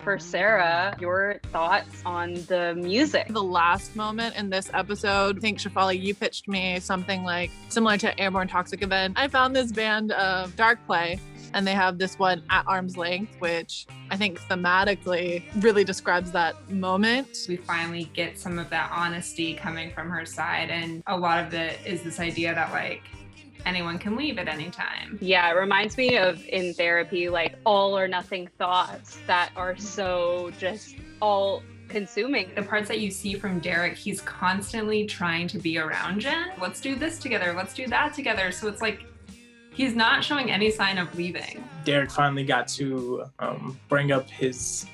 for Sarah, your thoughts on the music. The last moment in this episode, I think, Shefali, you pitched me something like similar to Airborne Toxic Event. I found this band of Dark Play, and they have this one, At Arm's Length, which I think thematically really describes that moment. We finally get some of that honesty coming from her side, and a lot of it is this idea that like anyone can leave at any time. Yeah, it reminds me of in therapy, like all or nothing thoughts that are so just all consuming. The parts that you see from Derek, he's constantly trying to be around Jen. Let's do this together. Let's do that together. So it's like, he's not showing any sign of leaving. Derek finally got to bring up his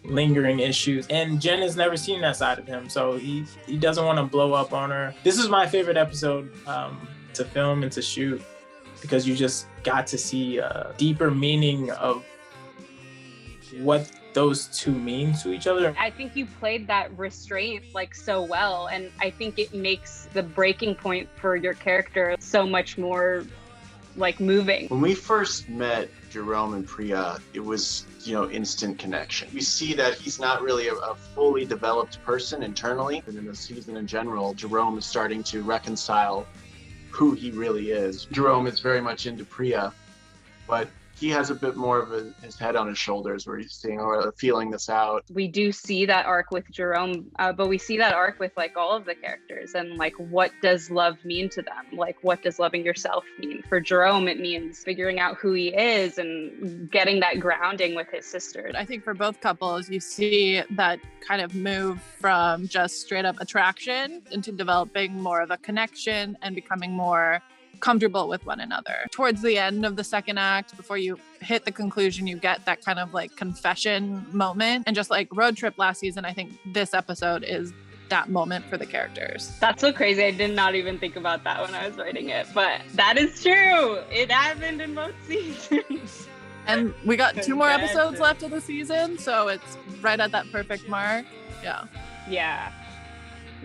lingering issues, and Jen has never seen that side of him, so he doesn't want to blow up on her. This is my favorite episode to film and to shoot, because you just got to see a deeper meaning of what those two mean to each other. I think you played that restraint like so well, and I think it makes the breaking point for your character so much more like moving. When we first met Jerome and Priya, it was, instant connection. We see that he's not really a fully developed person internally, and in the season in general, Jerome is starting to reconcile who he really is. Jerome is very much into Priya, but he has a bit more of his head on his shoulders where he's seeing or feeling this out. We do see that arc with Jerome, but we see that arc with like all of the characters, and like, what does love mean to them? Like, what does loving yourself mean? For Jerome, it means figuring out who he is and getting that grounding with his sister. I think for both couples, you see that kind of move from just straight up attraction into developing more of a connection and becoming more comfortable with one another. Towards the end of the second act, before you hit the conclusion, you get that kind of like confession moment. And just like Road Trip last season, I think this episode is that moment for the characters. That's so crazy. I did not even think about that when I was writing it, but that is true. It happened in both seasons. And we got 2 more episodes left of the season, so it's right at that perfect mark. Yeah. Yeah.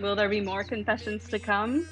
Will there be more confessions to come?